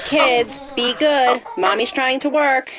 Kids, be good. Mommy's trying to work.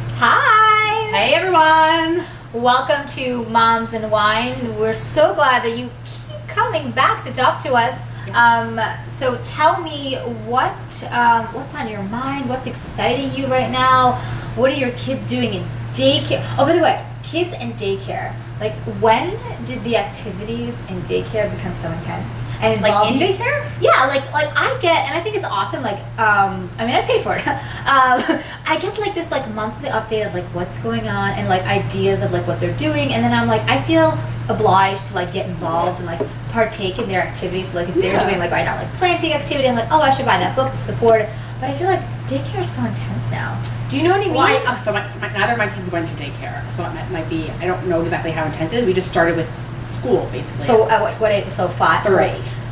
Hi! Hey everyone! Welcome to Moms and Wine. We're so glad that you keep coming back to talk to us. Yes. So tell me what's on your mind? What's exciting you right now? What are your kids doing in daycare? Oh, by the way, kids and daycare. Like, when did the activities in daycare become so intense? And Like in daycare? Yeah, like I get, and I think it's awesome. Like, I mean, I pay for it. I get like this like monthly update of like what's going on and like ideas of like what they're doing, and then I'm like, I feel obliged to like get involved and like partake in their activities. So like if they're doing like right now like planting activity, I'm like, oh, I should buy that book to support it. But I feel like daycare is so intense now. Do you know what I mean? Well, neither of my kids went to daycare, so it might be. I don't know exactly how intense it is. We just started with school basically. So what age? So 5, 3,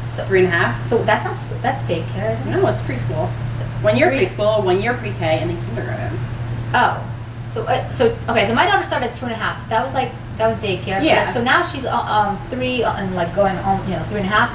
so 3.5. So that's not school. That's daycare, isn't it? No, it's preschool. 1 year preschool, 1 year pre-K, and then kindergarten. Oh, so okay. So my daughter started at 2.5. That was daycare. Yeah. So now she's 3 and like going on 3.5.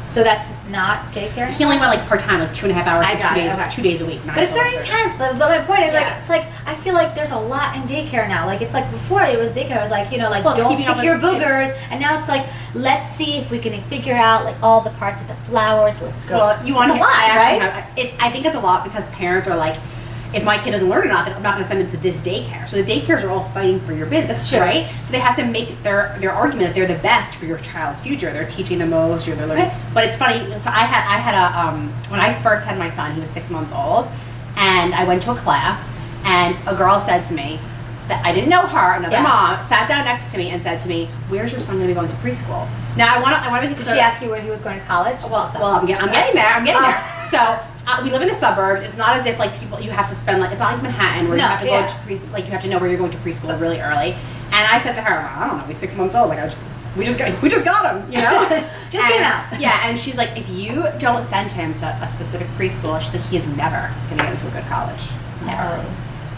So that's not daycare. He only went like part-time, like 2.5 hours, I for got 2 it, days, okay. 2 days a week. But it's very intense. But my point is like Yeah. it's like I feel like there's a lot in daycare now. Like it's like before it was daycare. It was like Well, don't keeping up pick your with boogers, and now it's like let's see if we can figure out like all the parts of the flowers. Let's go. Well, you want It's to a lot, right? I think it's a lot because parents are like, if my kid doesn't learn enough, then I'm not going to send them to this daycare. So the daycares are all fighting for your business, That's true. right? So they have to make their argument that they're the best for your child's future. They're teaching the most, or they're learning. Right. But it's funny. So I had a when I first had my son, he was 6 months old, and I went to a class, and a girl said to me that I didn't know her. Another mom sat down next to me and said to me, "Where's your son going to be going to preschool?" Now I want to make it Did clear. she ask you where he was going to college? Well, I'm getting there. I'm getting there. So we live in the suburbs. It's not as if like you have to spend like, it's not like Manhattan where you have to go to you have to know where you're going to preschool really early. And I said to her, I don't know, he's 6 months old. Like we just got him, you know. Just get him out. Yeah, and she's like, if you don't send him to a specific preschool, she said he is never going to get into a good college. Never.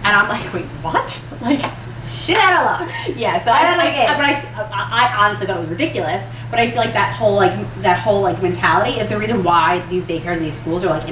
And I'm like, wait, what? Like. Shit out of luck. Yeah, so I honestly thought it was ridiculous, but I feel like that whole mentality is the reason why these daycares and these schools are like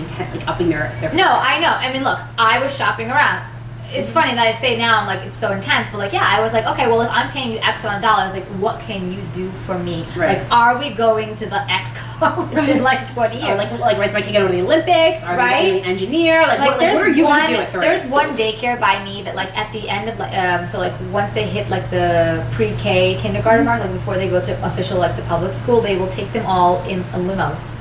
upping their. No, I know. I mean, look, I was shopping around. It's funny that I say now, I'm like, it's so intense, but like, yeah, I was like, okay, well, if I'm paying you X amount of dollars, like, what can you do for me? Right. Like, are we going to the X college in like 20 years? Or like, is my kid going to the Olympics? Are they going to be an engineer? Like what are you going to do at 3? There's one daycare by me that like at the end of like, so like once they hit like the pre-K kindergarten mark, like before they go to official like to public school, they will take them all in limos.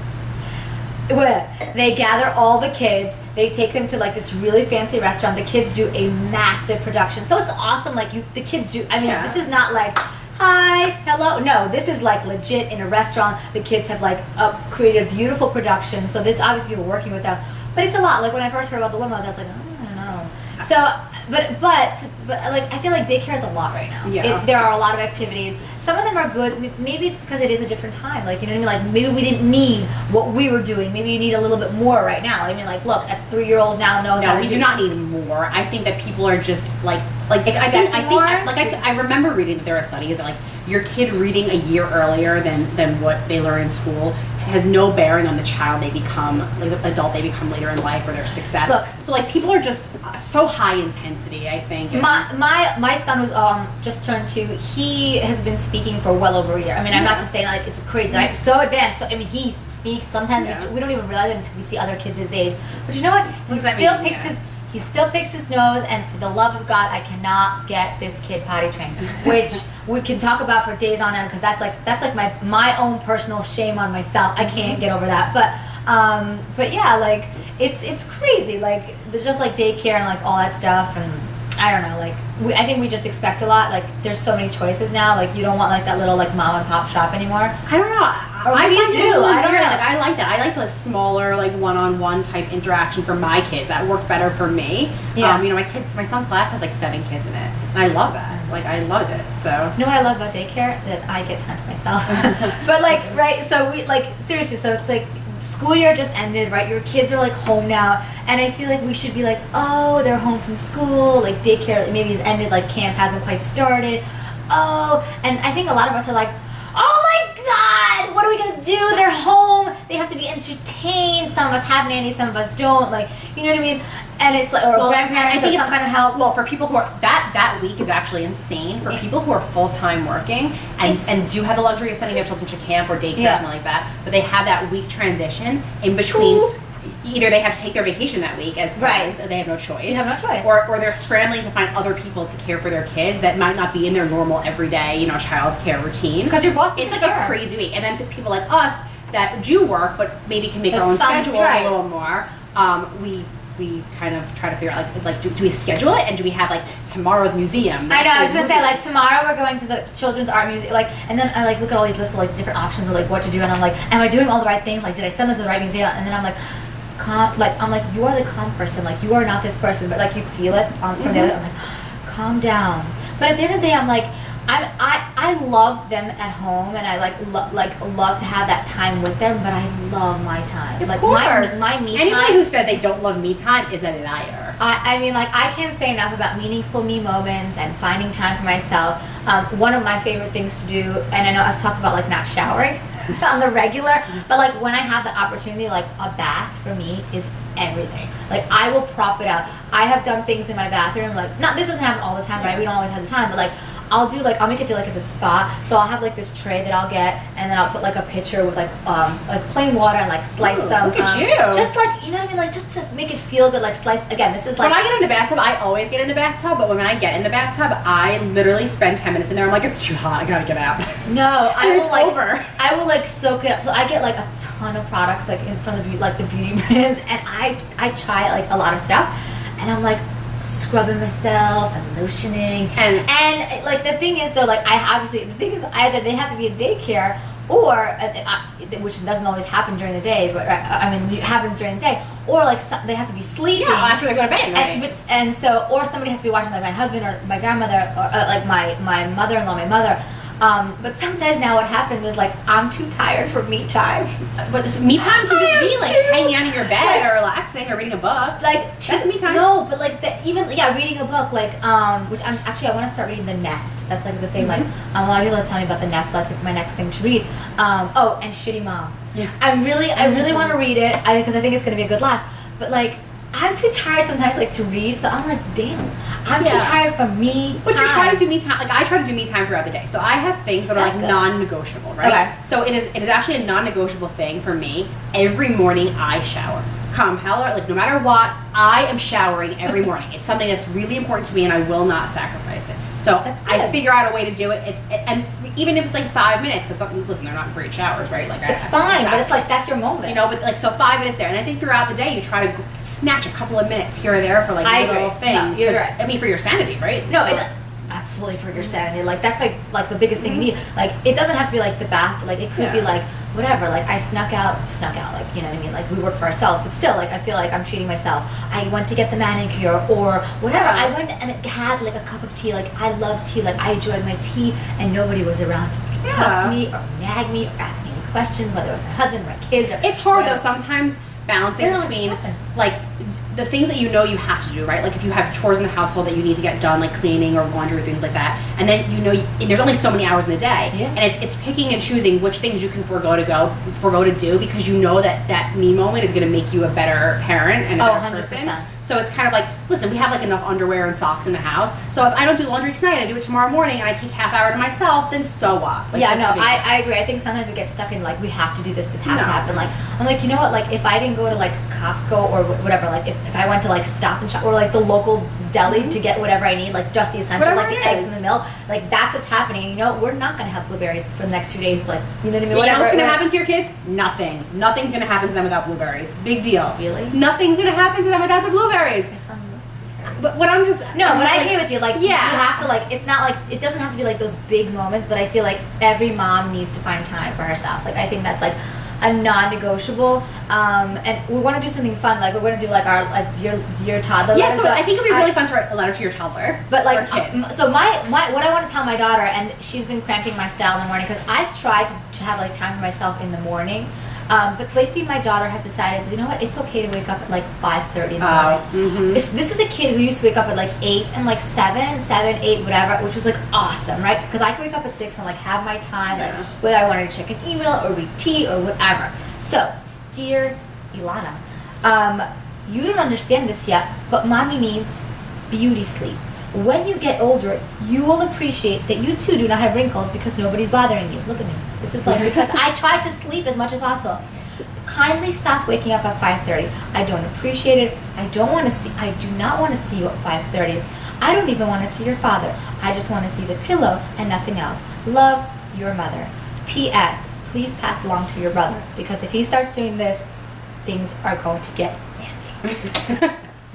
Where they gather all the kids, they take them to like this really fancy restaurant. The kids do a massive production, so it's awesome. Like the kids do. I mean, this is not like hi, hello. No, this is like legit in a restaurant. The kids have like created a beautiful production. So there's obviously people working with them, but it's a lot. Like when I first heard about the limos, I was like, I don't know. So, but like I feel like daycare is a lot right now. Yeah. There are a lot of activities. Some of them are good. Maybe it's because it is a different time. Like, you know what I mean? Like, maybe we didn't need what we were doing. Maybe you need a little bit more right now. I mean, like, look, a 3-year-old now knows how to do. We do not need more. I think that people are just like expecting more. I remember reading that there are studies that like your kid reading a year earlier than what they learn in school has no bearing on the child they become, like the adult they become later in life or their success. Look, so like people are just so high intensity, I think. My son who's just turned 2, he has been speaking for well over a year. I mean, I'm not just saying like it's crazy, right? So advanced. So I mean, he speaks. Sometimes we don't even realize it until we see other kids his age. But you know what? He still picks his nose, and for the love of God, I cannot get this kid potty trained, which we can talk about for days on end because that's like my own personal shame on myself. I can't get over that. But yeah, like it's crazy. Like there's just like daycare and like all that stuff, and I don't know. Like I think we just expect a lot. Like there's so many choices now. Like you don't want like that little like mom and pop shop anymore. I don't know. I like that. I like the smaller, like one-on-one type interaction for my kids. That worked better for me. Yeah. My son's class has like 7 kids in it, and I love that. Like I loved it. So. You know what I love about daycare? That I get time to myself. But like, right? So we like seriously. So it's like school year just ended, right? Your kids are like home now, and I feel like we should be like, oh, they're home from school. Like daycare maybe has ended. Like camp hasn't quite started. Oh, and I think a lot of us are like, oh my God, what are we gonna do? They're home. they have to be entertained. Some of us have nannies, some of us don't. Like, you know what I mean? And it's like, or grandparents or some kind of help. Well, for people who are, that week is actually insane. For people who are full-time working and do have the luxury of sending their children to camp or daycare or something like that, but they have that week transition in between. Either they have to take their vacation that week as parents, or they have no choice. You have no choice. Or they're scrambling to find other people to care for their kids that might not be in their normal everyday, child's care routine. Because your boss it's like a crazy week. And then people like us that do work but maybe can make our own schedules a little more, we kind of try to figure out like do we schedule it, and do we have like tomorrow's museum? I know, I was gonna say like tomorrow we're going to the Children's Art Museum, like, and then I like look at all these lists of like different options of like what to do, and I'm like, am I doing all the right things? Like, did I send them to the right museum? And then I'm like, I'm like, you are the calm person, like you are not this person, but like you feel it from the other. I'm like, calm down. But at the end of the day, I'm like, I love them at home, and I love to have that time with them, but I love my time. Of like course. my me time. Anybody who said they don't love me time is a liar. I mean, like, I can't say enough about meaningful me moments and finding time for myself. One of my favorite things to do, and I know I've talked about like not showering on the regular, but like when I have the opportunity, like a bath for me is everything. Like, I will prop it out. I have done things in my bathroom, like, not, this doesn't happen all the time, right? We don't always have the time, but like, I'll make it feel like it's a spa. So I'll have like this tray that I'll get, and then I'll put like a pitcher with like plain water and like slice some. Look at you. Just like, you know what I mean? Like, just to make it feel good, like slice. Again, this is like. When I get in the bathtub, I always get in the bathtub, but when I get in the bathtub, I literally spend 10 minutes in there. I'm like, it's too hot. I gotta get out. No, I will like. Over. I will like soak it up. So I get like a ton of products like in front of the beauty brands, and I try like a lot of stuff, and I'm like, scrubbing myself and lotioning, and like the thing is though, like the thing is either they have to be in daycare or which doesn't always happen during the day, but I mean it happens during the day, or like they have to be sleeping after they go to bed, right? and so, or somebody has to be watching, like my husband or my grandmother or like my mother-in-law, my mother. But sometimes now what happens is like I'm too tired for me time. But me time can just be like hanging out in your bed or relaxing or reading a book. Like that's me time. No, but like reading a book, like which I want to start reading The Nest. That's like the thing. Like a lot of people tell me about The Nest. That's like my next thing to read. And Shitty Mom. Yeah. I really want to read it because I think it's gonna be a good laugh. But like, I'm too tired sometimes, like, to read, so I'm like, damn, I'm too tired from me. But you try to do me time. Like, I try to do me time throughout the day. So I have things that are like non-negotiable, right? Okay. So it is actually a non-negotiable thing for me. Every morning I shower. Come hell or like no matter what, I am showering every morning. It's something that's really important to me, and I will not sacrifice it. So I figure out a way to do it, and even if it's like 5 minutes, because listen, they're not great showers, right? Like it's fine, but it's like that's your moment, But like so 5 minutes there, and I think throughout the day you try to snatch a couple of minutes here or there for like little things. No, you're right. I mean, for your sanity, right? No, it's absolutely for your sanity. Like that's like the biggest thing you need. Like it doesn't have to be like the bath. Like it could be like whatever. Like I snuck out. Like, you know what I mean. Like we work for ourselves, but still, like I feel like I'm treating myself. I went to get the manicure or whatever. I went and it had like a cup of tea. Like I love tea. Like I enjoyed my tea, and nobody was around to talk to me or nag me or ask me any questions, whether it was my husband or my kids. Or it's hard though sometimes balancing between like the things that you have to do, right? Like if you have chores in the household that you need to get done, like cleaning or laundry or things like that, and then there's only so many hours in the day, and it's picking and choosing which things you can forego to do, because you know that me moment is going to make you a better parent and a better 100%. person. So it's kind of like, listen, we have like enough underwear and socks in the house. So if I don't do laundry tonight, I do it tomorrow morning, and I take half hour to myself, then so what? Like, I agree. I think sometimes we get stuck in like we have to do this. This has to happen. Like I'm like, you know what? Like if I didn't go to like Costco or whatever, like if I went to like Stop and Shop or like the local deli to get whatever I need, like just the essentials, like the eggs and the milk, like that's what's happening. You know, we're not gonna have blueberries for the next 2 days. Like, you know what I mean? You know what's gonna happen to your kids? Nothing. Nothing's gonna happen to them without blueberries. Big deal. Really? Nothing's gonna happen to them without the blueberries. But what I'm just but I agree with you. Like you have to like. It's not like it doesn't have to be like those big moments, but I feel like every mom needs to find time for herself. Like I think that's like a non-negotiable. And we want to do something fun. Like we're going to do like our like dear toddler. Yeah, so I think it'd be really fun to write a letter to your toddler. But like, so my what I want to tell my daughter, and she's been cramping my style in the morning because I've tried to have like time for myself in the morning. But lately my daughter has decided, you know what, it's okay to wake up at like 5:30 in the morning. This is a kid who used to wake up at like 8 and like 7, 8, whatever, which was like awesome, right? Because I could wake up at 6 and like have my time, like whether I wanted to check an email or read tea or whatever. So, dear Ilana, you don't understand this yet, but mommy needs beauty sleep. When you get older, you will appreciate that you too do not have wrinkles because nobody's bothering you. Look at me. This is like, because I try to sleep as much as possible. Kindly stop waking up at 5:30. I don't appreciate it. I do not want to see you at 5:30. I don't even want to see your father. I just want to see the pillow and nothing else. Love, your mother. P.S. Please pass along to your brother, because if he starts doing this, things are going to get nasty.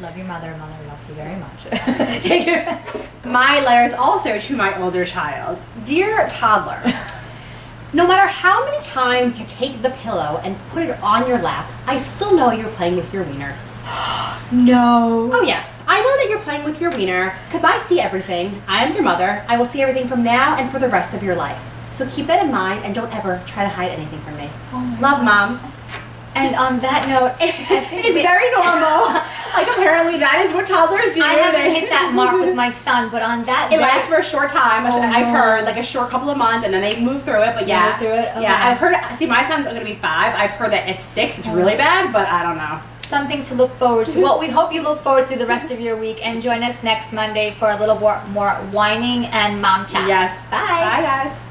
Love your mother. Mother loves you very much. Take care. My letter is also to my older child. Dear toddler, no matter how many times you take the pillow and put it on your lap, I still know you're playing with your wiener. No. Oh yes, I know that you're playing with your wiener because I see everything. I am your mother. I will see everything from now and for the rest of your life. So keep that in mind and don't ever try to hide anything from me. Love, Mom. And on that note, it's very normal. Like apparently that is what toddlers do. I haven't hit that mark with my son, but on that it lasts for a short time. I've no. heard like a short couple of months, and then they move through it. But yeah, Move through it? Okay. Yeah, I've heard. See, my son's going to be 5. I've heard that at 6 it's really bad, but I don't know. Something to look forward to. Well, we hope you look forward to the rest of your week, and join us next Monday for a little more whining and mom chat. Yes. Bye. Bye, guys.